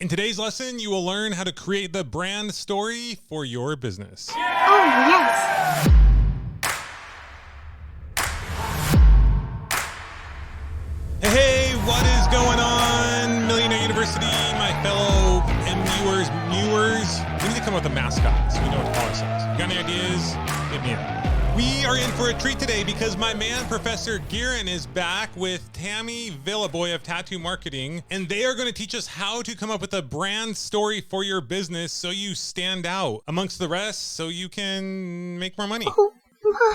In today's lesson, you will learn how to create the brand story for your business. Oh, yes. Hey, what is going on, Millionaire University, my fellow viewers? We need to come up with a mascot so we know what to call ourselves. You got any ideas? Hit me up. We are in for a treat today because my man, Professor Gearin, is back with Tammy Vilaboy of Tat2 Marketing, and they are going to teach us how to come up with a brand story for your business so you stand out amongst the rest so you can make more money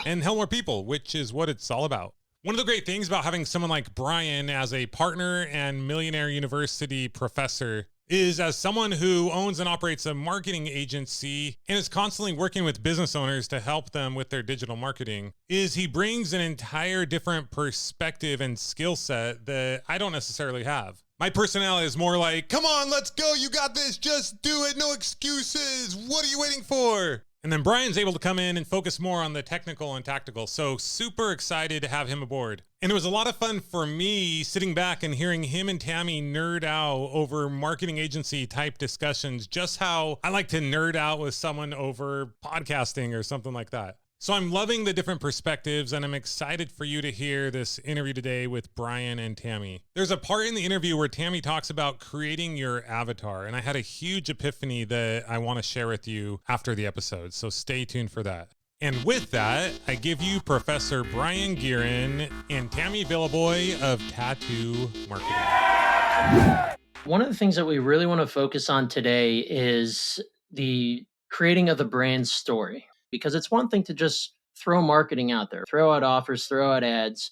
and help more people, which is what it's all about. One of the great things about having someone like Brian as a partner and Millionaire University professor is, as someone who owns and operates a marketing agency and is constantly working with business owners to help them with their digital marketing, is he brings an entire different perspective and skill set that I don't necessarily have. My personality is more like, come on, let's go. You got this. Just do it. No excuses. What are you waiting for? And then Brian's able to come in and focus more on the technical and tactical. So super excited to have him aboard. And it was a lot of fun for me sitting back and hearing him and Tammy nerd out over marketing agency type discussions, just how I like to nerd out with someone over podcasting or something like that. So I'm loving the different perspectives, and I'm excited for you to hear this interview today with Brian and Tammy. There's a part in the interview where Tammy talks about creating your avatar, and I had a huge epiphany that I want to share with you after the episode, so stay tuned for that. And with that, I give you Professor Brian Gearin and Tammy Vilaboy of Tat2 Marketing. One of the things that we really want to focus on today is the creating of the brand story. Because it's one thing to just throw marketing out there, throw out offers, throw out ads.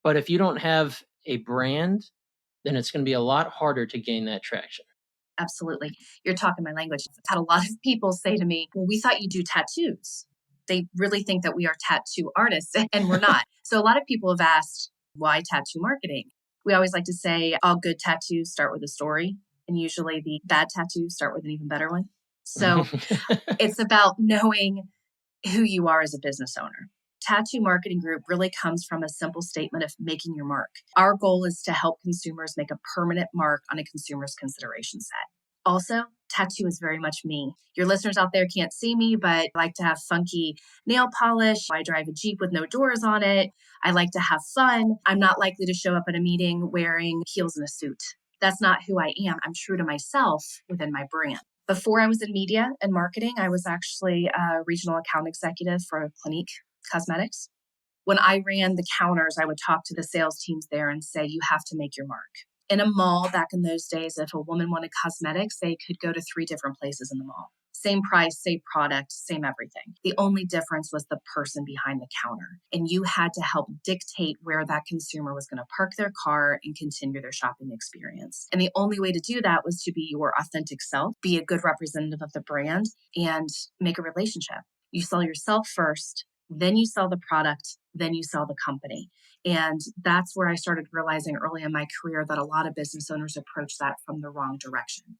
But if you don't have a brand, then it's going to be a lot harder to gain that traction. Absolutely. You're talking my language. I've had a lot of people say to me, well, we thought you do tattoos. They really think that we are tattoo artists, and we're not. So a lot of people have asked, why tattoo marketing? We always like to say all good tattoos start with a story, and usually the bad tattoos start with an even better one. So it's about knowing who you are as a business owner. Tat2 Marketing Group really comes from a simple statement of making your mark. Our goal is to help consumers make a permanent mark on a consumer's consideration set. Also, tattoo is very much me. Your listeners out there can't see me, but I like to have funky nail polish. I drive a Jeep with no doors on it. I like to have fun. I'm not likely to show up at a meeting wearing heels and a suit. That's not who I am. I'm true to myself within my brand. Before I was in media and marketing, I was actually a regional account executive for Clinique Cosmetics. When I ran the counters, I would talk to the sales teams there and say, you have to make your mark. In a mall back in those days, if a woman wanted cosmetics, they could go to 3 different places in the mall. Same price, same product, same everything. The only difference was the person behind the counter. And you had to help dictate where that consumer was going to park their car and continue their shopping experience. And the only way to do that was to be your authentic self, be a good representative of the brand, and make a relationship. You sell yourself first, then you sell the product, then you sell the company. And that's where I started realizing early in my career that a lot of business owners approach that from the wrong direction.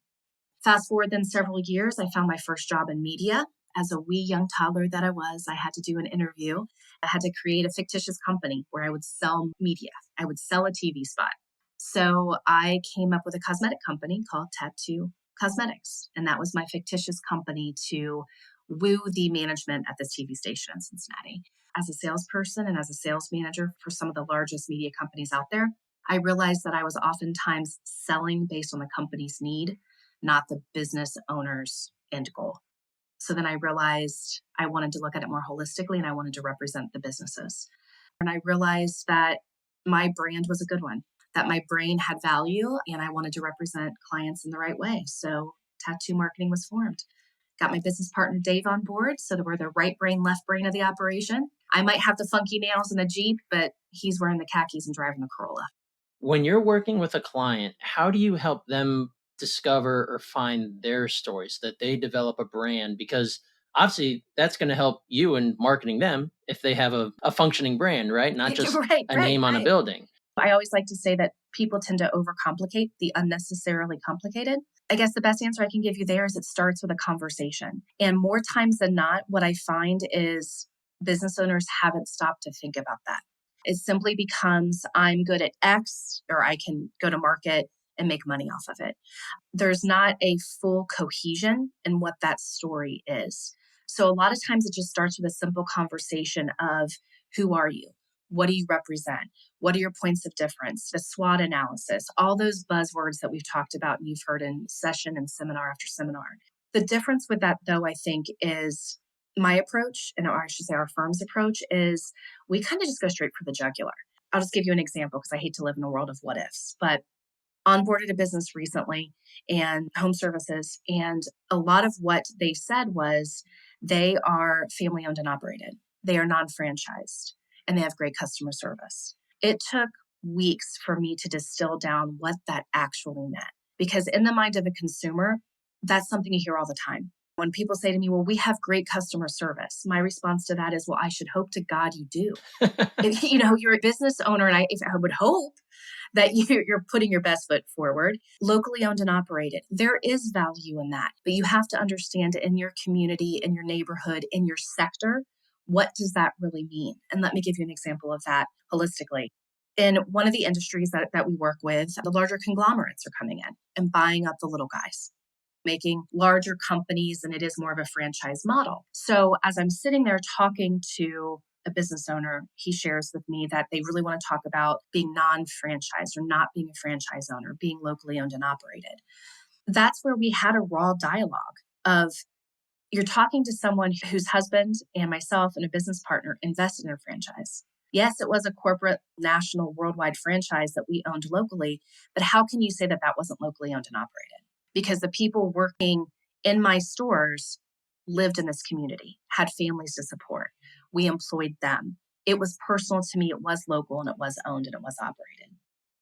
Fast forward then several years, I found my first job in media. As a wee young toddler that I was, I had to do an interview. I had to create a fictitious company where I would sell media. I would sell a TV spot. So I came up with a cosmetic company called Tat2 Cosmetics. And that was my fictitious company to woo the management at this TV station in Cincinnati. As a salesperson and as a sales manager for some of the largest media companies out there, I realized that I was oftentimes selling based on the company's need, not the business owner's end goal. So then I realized I wanted to look at it more holistically and I wanted to represent the businesses. And I realized that my brand was a good one, that my brain had value and I wanted to represent clients in the right way. So Tat2 Marketing was formed. Got my business partner Dave on board so that we're the right brain, left brain of the operation. I might have the funky nails in the Jeep, but he's wearing the khakis and driving the Corolla. When you're working with a client, how do you help them discover or find their stories that they develop a brand? Because obviously that's going to help you in marketing them if they have a functioning brand, right? Not just a name on a building. I always like to say that people tend to overcomplicate the unnecessarily complicated. I guess the best answer I can give you there is it starts with a conversation. And more times than not, what I find is business owners haven't stopped to think about that. It simply becomes, I'm good at X, or I can go to market and make money off of it. There's not a full cohesion in what that story is. So a lot of times it just starts with a simple conversation of who are you? What do you represent? What are your points of difference? The SWOT analysis, all those buzzwords that we've talked about and you've heard in session and seminar after seminar. The difference with that, though, I think, is my approach, and or I should say our firm's approach, is we kind of just go straight for the jugular. I'll just give you an example because I hate to live in a world of what ifs, but onboarded a business recently and home services. And a lot of what they said was they are family owned and operated. They are non-franchised and they have great customer service. It took weeks for me to distill down what that actually meant. Because in the mind of a consumer, that's something you hear all the time. When people say to me, well, we have great customer service, my response to that is, well, I should hope to God you do. You're a business owner, and I would hope that you're putting your best foot forward. Locally owned and operated. There is value in that, but you have to understand in your community, in your neighborhood, in your sector, what does that really mean? And let me give you an example of that holistically. In one of the industries that we work with, the larger conglomerates are coming in and buying up the little guys, making larger companies, and it is more of a franchise model. So as I'm sitting there talking to a business owner, he shares with me that they really want to talk about being non-franchised or not being a franchise owner, being locally owned and operated. That's where we had a raw dialogue of you're talking to someone whose husband and myself and a business partner invested in a franchise. Yes, it was a corporate, national, worldwide franchise that we owned locally, but how can you say that that wasn't locally owned and operated? Because the people working in my stores lived in this community, had families to support. We employed them. It was personal to me. It was local and it was owned and it was operated.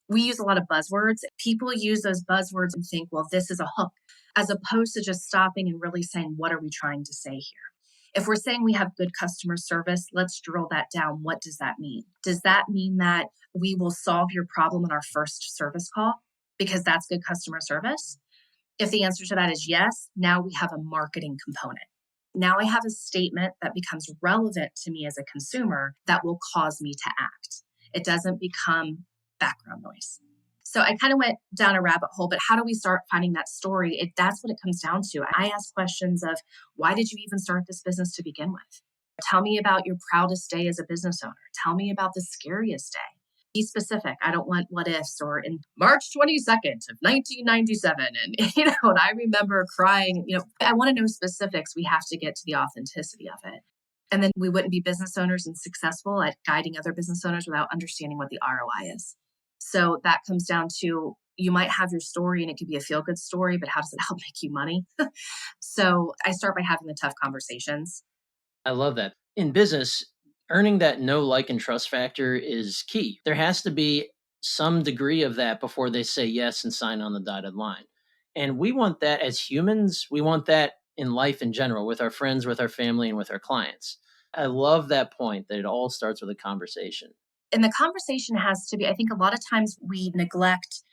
We use a lot of buzzwords. People use those buzzwords and think, well, this is a hook, as opposed to just stopping and really saying, what are we trying to say here? If we're saying we have good customer service, let's drill that down. What does that mean? Does that mean that we will solve your problem on our first service call because that's good customer service? If the answer to that is yes, now we have a marketing component. Now I have a statement that becomes relevant to me as a consumer that will cause me to act. It doesn't become background noise. So I kind of went down a rabbit hole, but how do we start finding that story? That's what it comes down to. I ask questions of, why did you even start this business to begin with? Tell me about your proudest day as a business owner. Tell me about the scariest day. Be specific. I don't want what ifs or in March 22nd of 1997. And I remember crying, I want to know specifics. We have to get to the authenticity of it. And then we wouldn't be business owners and successful at guiding other business owners without understanding what the ROI is. So that comes down to, you might have your story and it could be a feel-good story, but how does it help make you money? So I start by having the tough conversations. I love that. In business, earning that know, like, and trust factor is key. There has to be some degree of that before they say yes and sign on the dotted line. And we want that as humans. We want that in life in general, with our friends, with our family, and with our clients. I love that point that it all starts with a conversation. And the conversation has to be, I think a lot of times we neglect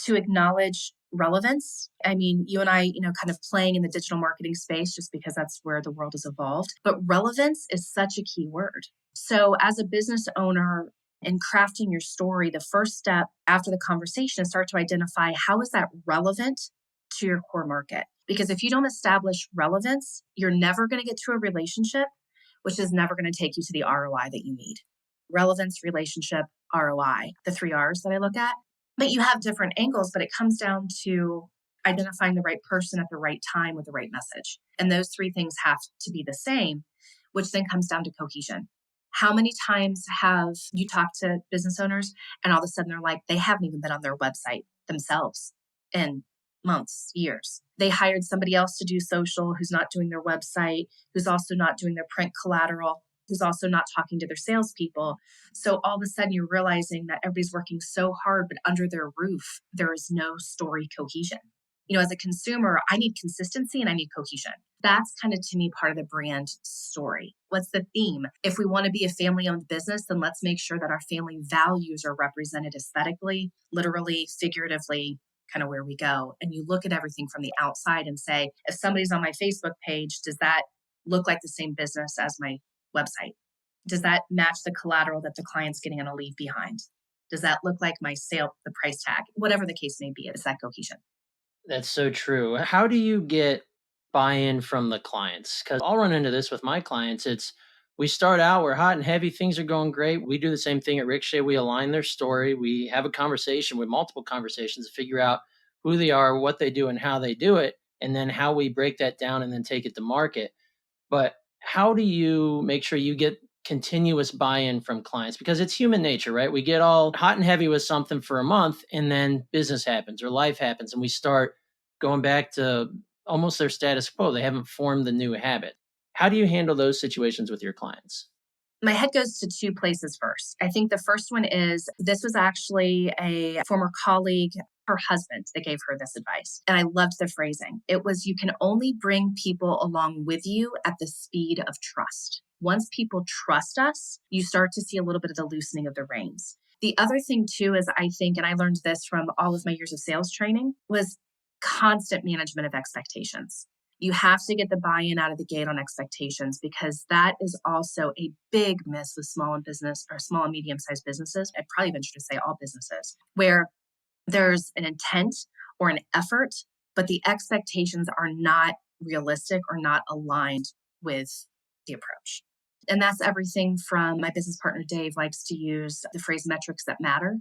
to acknowledge relevance. I mean, you and I, kind of playing in the digital marketing space just because that's where the world has evolved. But relevance is such a key word. So as a business owner in crafting your story, the first step after the conversation is start to identify how is that relevant to your core market? Because if you don't establish relevance, you're never going to get to a relationship, which is never going to take you to the ROI that you need. Relevance, relationship, ROI, the 3 R's that I look at. But you have different angles, but it comes down to identifying the right person at the right time with the right message. And those 3 things have to be the same, which then comes down to cohesion. How many times have you talked to business owners and all of a sudden they're like, they haven't even been on their website themselves in months, years. They hired somebody else to do social who's not doing their website, who's also not doing their print collateral, who's also not talking to their salespeople. So all of a sudden you're realizing that everybody's working so hard, but under their roof, there is no story cohesion. As a consumer, I need consistency and I need cohesion. That's kind of, to me, part of the brand story. What's the theme? If we want to be a family-owned business, then let's make sure that our family values are represented aesthetically, literally, figuratively, kind of where we go. And you look at everything from the outside and say, if somebody's on my Facebook page, does that look like the same business as my website? Does that match the collateral that the client's getting on a leave behind? Does that look like my sale, the price tag, whatever the case may be? Is that cohesion? That's so true. How do you get buy-in from the clients? Because I'll run into this with my clients. It's we start out, we're hot and heavy, things are going great. We do the same thing at Ricochet. We align their story. We have a conversation with multiple conversations to figure out who they are, what they do, and how they do it, and then how we break that down and then take it to market. But how do you make sure you get continuous buy-in from clients? Because it's human nature, right? We get all hot and heavy with something for a month and then business happens or life happens and we start going back to almost their status quo. They haven't formed the new habit. How do you handle those situations with your clients? My head goes to two places first. I think the first one is this was actually a former colleague, her husband, that gave her this advice. And I loved the phrasing. It was, you can only bring people along with you at the speed of trust. Once people trust us, you start to see a little bit of the loosening of the reins. The other thing too is I think, and I learned this from all of my years of sales training, was constant management of expectations. You have to get the buy-in out of the gate on expectations, because that is also a big miss with small and business or small and medium-sized businesses. I'd probably venture to say all businesses, where there's an intent or an effort, but the expectations are not realistic or not aligned with the approach. And that's everything from, my business partner Dave likes to use the phrase metrics that matter,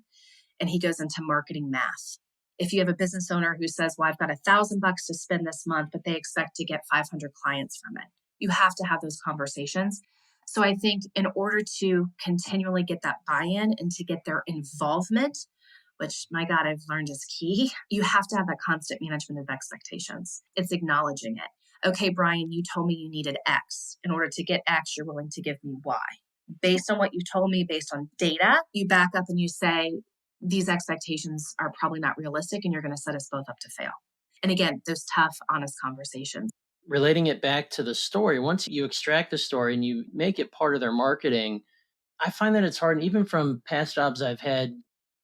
and he goes into marketing math. If you have a business owner who says, well, I've got $1,000 to spend this month, but they expect to get 500 clients from it, you have to have those conversations. So I think in order to continually get that buy-in and to get their involvement, which, my God, I've learned is key, you have to have that constant management of expectations. It's acknowledging it. Okay, Brian, you told me you needed X. In order to get X, you're willing to give me Y. Based on what you told me, based on data, you back up and you say, these expectations are probably not realistic and you're going to set us both up to fail. And again, those tough, honest conversations. Relating it back to the story, once you extract the story and you make it part of their marketing, I find that it's hard, and even from past jobs I've had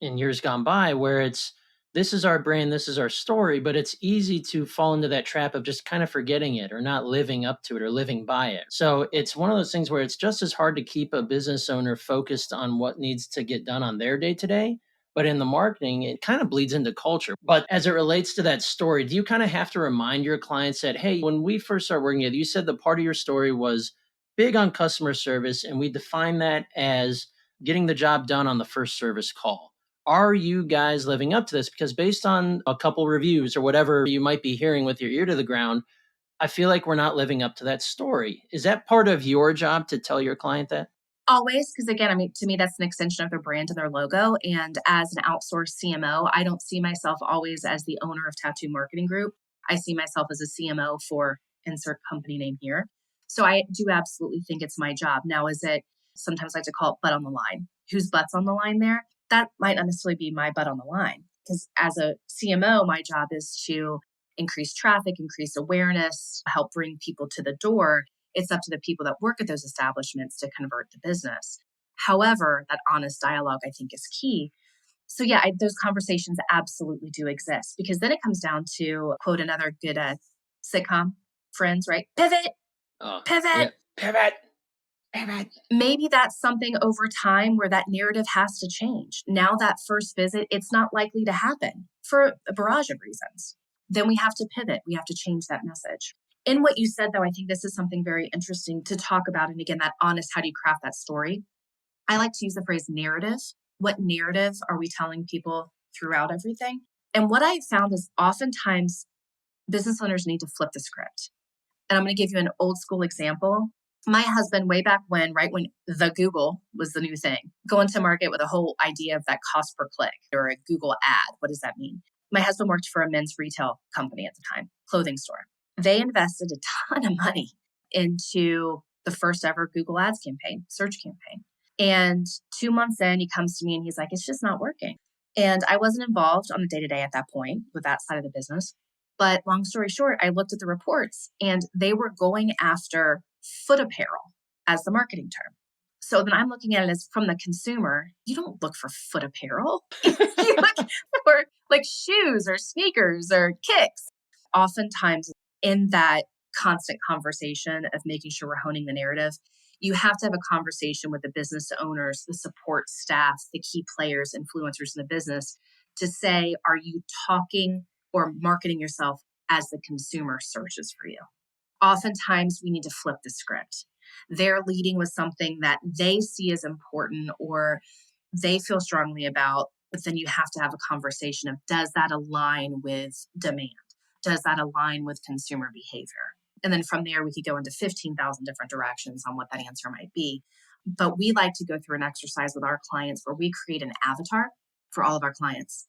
in years gone by, where it's this is our brand, this is our story, but it's easy to fall into that trap of just kind of forgetting it or not living up to it or living by it. So it's one of those things where it's just as hard to keep a business owner focused on what needs to get done on their day to day. But in the marketing, it kind of bleeds into culture. But as it relates to that story, do you kind of have to remind your clients that, hey, when we first started working together, you said the part of your story was big on customer service, and we define that as getting the job done on the first service call. Are you guys living up to this? Because based on a couple reviews or whatever you might be hearing with your ear to the ground, I feel like we're not living up to that story. Is that part of your job to tell your client that? Always, because again, I mean, to me, that's an extension of their brand and their logo. And as an outsourced CMO, I don't see myself always as the owner of Tat2 Marketing Group. I see myself as a CMO for insert company name here. So I do absolutely think it's my job. Now, is it, sometimes I like to call it butt on the line? Whose butt's on the line there? That might not necessarily be my butt on the line. Because as a CMO, my job is to increase traffic, increase awareness, help bring people to the door. It's up to the people that work at those establishments to convert the business. However, that honest dialogue, I think, is key. So yeah, those conversations absolutely do exist, because then it comes down to, quote, another good sitcom, Friends, right? Pivot, pivot, Yeah. Pivot. Pivot. Maybe that's something over time where that narrative has to change. Now that first visit, it's not likely to happen for a barrage of reasons. Then we have to pivot. We have to change that message. In what you said, though, I think this is something very interesting to talk about. And again, that honest, how do you craft that story? I like to use the phrase narrative. What narrative are we telling people throughout everything? And what I found is oftentimes business owners need to flip the script. And I'm going to give you an old school example. My husband, way back when, right when the Google was the new thing, going to market with a whole idea of that cost per click or a Google ad. What does that mean? My husband worked for a men's retail company at the time, clothing store. They invested a ton of money into the first ever Google Ads campaign, search campaign. And 2 months in, he comes to me and he's like, it's just not working. And I wasn't involved on a day-to-day at that point with that side of the business. But long story short, I looked at the reports and they were going after foot apparel as the marketing term. So then I'm looking at it as, from the consumer, you don't look for foot apparel. You look for like shoes or sneakers or kicks. Oftentimes in that constant conversation of making sure we're honing the narrative, You have to have a conversation with the business owners, the support staff, the key players, influencers in the business to say, are you talking or marketing yourself as the consumer searches for you? Oftentimes, we need to flip the script. They're leading with something that they see as important or they feel strongly about, but then you have to have a conversation of, does that align with demand? Does that align with consumer behavior? And then from there, we could go into 15,000 different directions on what that answer might be. But we like to go through an exercise with our clients where we create an avatar for all of our clients,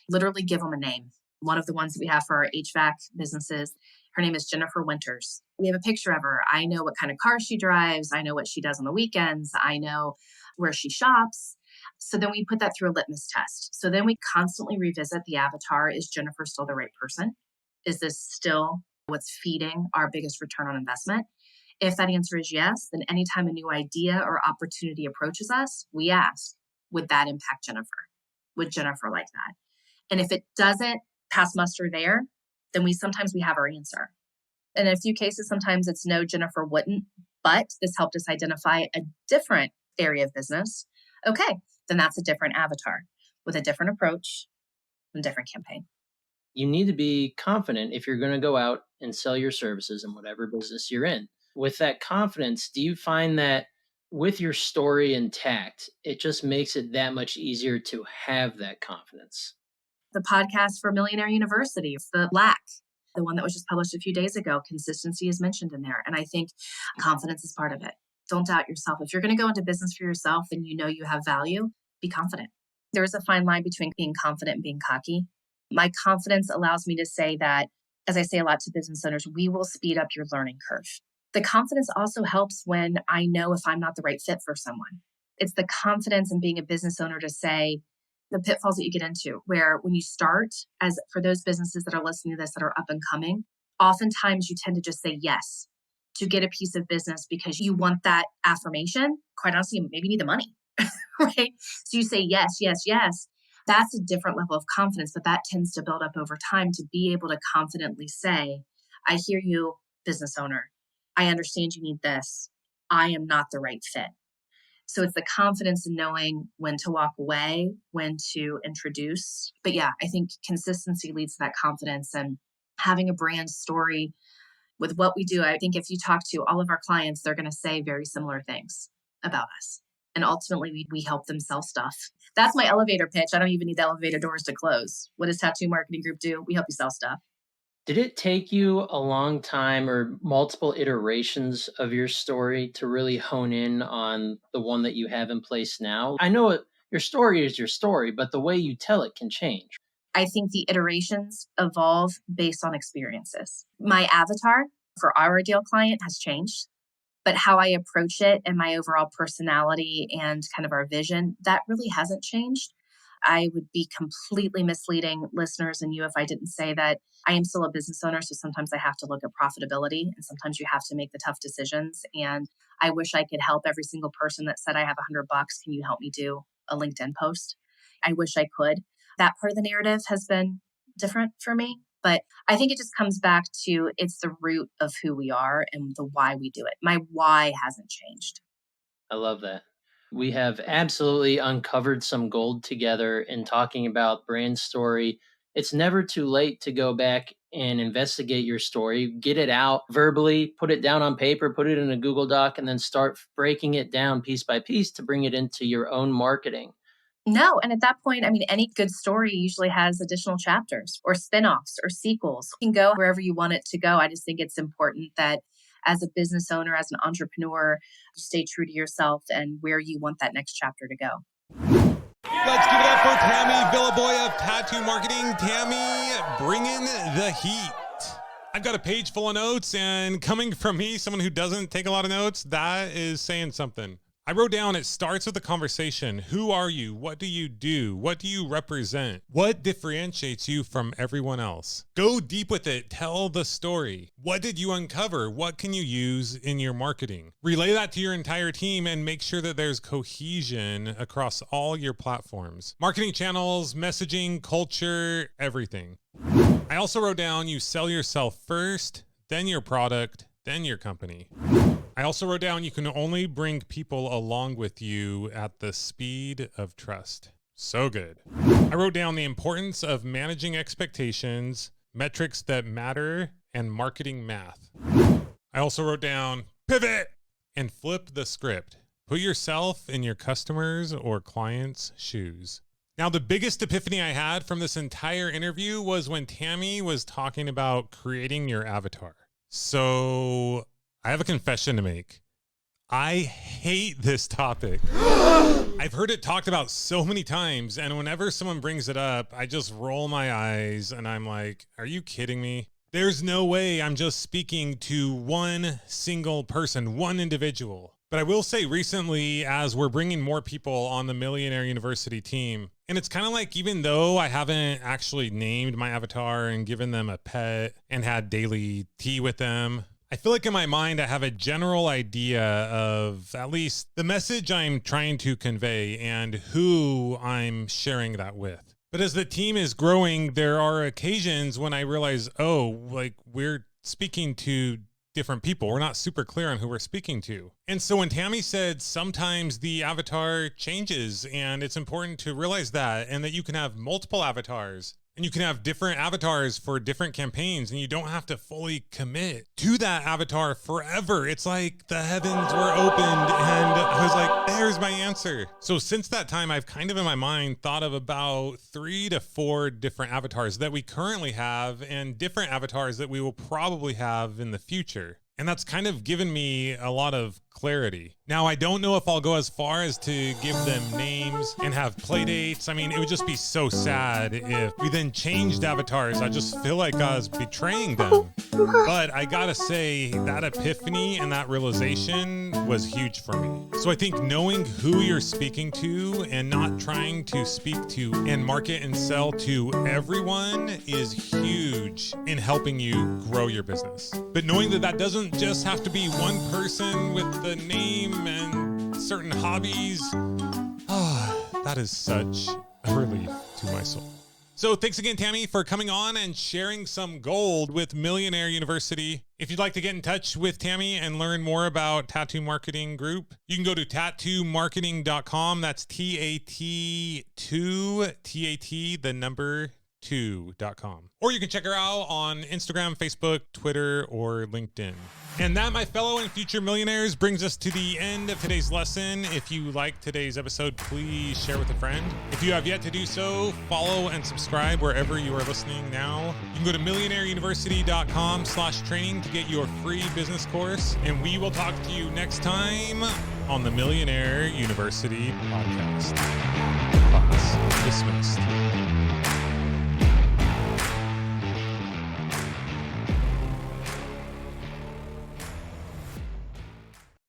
literally give them a name. One of the ones that we have for our HVAC businesses, her name is Jennifer Winters. We have a picture of her. I know what kind of car she drives. I know what she does on the weekends. I know where she shops. So then we put that through a litmus test. So then we constantly revisit the avatar. Is Jennifer still the right person? Is this still what's feeding our biggest return on investment? If that answer is yes, then anytime a new idea or opportunity approaches us, we ask, would that impact Jennifer? Would Jennifer like that? And if it doesn't pass muster there, then we have our answer. In a few cases, sometimes it's no, Jennifer wouldn't, but this helped us identify a different area of business. Okay, then that's a different avatar with a different approach and different campaign. You need to be confident if you're going to go out and sell your services in whatever business you're in. With that confidence, do you find that with your story intact, it just makes it that much easier to have that confidence? The podcast for Millionaire University, the LAC, the one that was just published a few days ago, consistency is mentioned in there. And I think confidence is part of it. Don't doubt yourself. If you're going to go into business for yourself and you know you have value, be confident. There is a fine line between being confident and being cocky. My confidence allows me to say that, as I say a lot to business owners, we will speed up your learning curve. The confidence also helps when I know if I'm not the right fit for someone. It's the confidence in being a business owner to say the pitfalls that you get into, where when you start, as for those businesses that are listening to this that are up and coming, oftentimes you tend to just say yes to get a piece of business because you want that affirmation. Quite honestly, you maybe need the money, right? So you say yes, yes, yes. That's a different level of confidence, but that tends to build up over time to be able to confidently say, I hear you, business owner. I understand you need this. I am not the right fit. So it's the confidence in knowing when to walk away, when to introduce. But yeah, I think consistency leads to that confidence and having a brand story with what we do. I think if you talk to all of our clients, they're going to say very similar things about us. And ultimately, we help them sell stuff. That's my elevator pitch. I don't even need the elevator doors to close. What does Tat2 Marketing Group do? We help you sell stuff. Did it take you a long time or multiple iterations of your story to really hone in on the one that you have in place now? I know your story is your story, but the way you tell it can change. I think the iterations evolve based on experiences. My avatar for our ideal client has changed, but how I approach it and my overall personality and kind of our vision, that really hasn't changed. I would be completely misleading listeners and you if I didn't say that I am still a business owner. So sometimes I have to look at profitability and sometimes you have to make the tough decisions. And I wish I could help every single person that said, I have $100. Can you help me do a LinkedIn post? I wish I could. That part of the narrative has been different for me. But I think it just comes back to it's the root of who we are and the why we do it. My why hasn't changed. I love that. We have absolutely uncovered some gold together in talking about brand story. It's never too late to go back and investigate your story, get it out verbally, put it down on paper, put it in a Google Doc, and then start breaking it down piece by piece to bring it into your own marketing. No. And at that point, I mean, any good story usually has additional chapters or spinoffs or sequels. You can go wherever you want it to go. I just think it's important that as a business owner, as an entrepreneur, you stay true to yourself and where you want that next chapter to go. Let's give it up for Tammy Vilaboy of Tat2 Marketing. Tammy, bringing the heat. I've got a page full of notes, and coming from me, someone who doesn't take a lot of notes, that is saying something. I wrote down, it starts with a conversation. Who are you? What do you do? What do you represent? What differentiates you from everyone else? Go deep with it. Tell the story. What did you uncover? What can you use in your marketing? Relay that to your entire team and make sure that there's cohesion across all your platforms. Marketing channels, messaging, culture, everything. I also wrote down, you sell yourself first, then your product, then your company. I also wrote down, you can only bring people along with you at the speed of trust. So good. I wrote down the importance of managing expectations, metrics that matter, and marketing math. I also wrote down pivot and flip the script. Put yourself in your customers' or clients' shoes. Now, the biggest epiphany I had from this entire interview was when Tammy was talking about creating your avatar. So I have a confession to make. I hate this topic. I've heard it talked about so many times, and whenever someone brings it up, I just roll my eyes and I'm like, are you kidding me? There's no way I'm just speaking to one single person, one individual. But I will say recently, as we're bringing more people on the Millionaire University team, and it's kind of like, even though I haven't actually named my avatar and given them a pet and had daily tea with them, I feel like in my mind, I have a general idea of at least the message I'm trying to convey and who I'm sharing that with. But as the team is growing, there are occasions when I realize, oh, like we're speaking to different people. We're not super clear on who we're speaking to. And so when Tammy said sometimes the avatar changes, and it's important to realize that, and that you can have multiple avatars and you can have different avatars for different campaigns, and you don't have to fully commit to that avatar forever. It's like the heavens were opened and I was like, there's my answer. So since that time, I've kind of in my mind thought of about 3 to 4 different avatars that we currently have and different avatars that we will probably have in the future. And that's kind of given me a lot of clarity. Now, I don't know if I'll go as far as to give them names and have play dates. I mean, it would just be so sad if we then changed avatars. I just feel like I was betraying them. But I gotta say, that epiphany and that realization was huge for me. So I think knowing who you're speaking to and not trying to speak to and market and sell to everyone is huge in helping you grow your business. But knowing that that doesn't just have to be one person with the name and certain hobbies, that is such a relief to my soul. So thanks again, Tammy, for coming on and sharing some gold with Millionaire University. If you'd like to get in touch with Tammy and learn more about Tat2 Marketing Group, you can go to tat2marketing.com. That's Tat2, the number 2.com. Or you can check her out on Instagram, Facebook, Twitter, or LinkedIn. And that, my fellow and future millionaires, brings us to the end of today's lesson. If you liked today's episode, please share with a friend. If you have yet to do so, follow and subscribe wherever you are listening now. You can go to millionaireuniversity.com/training to get your free business course. And we will talk to you next time on the Millionaire University podcast. Class dismissed.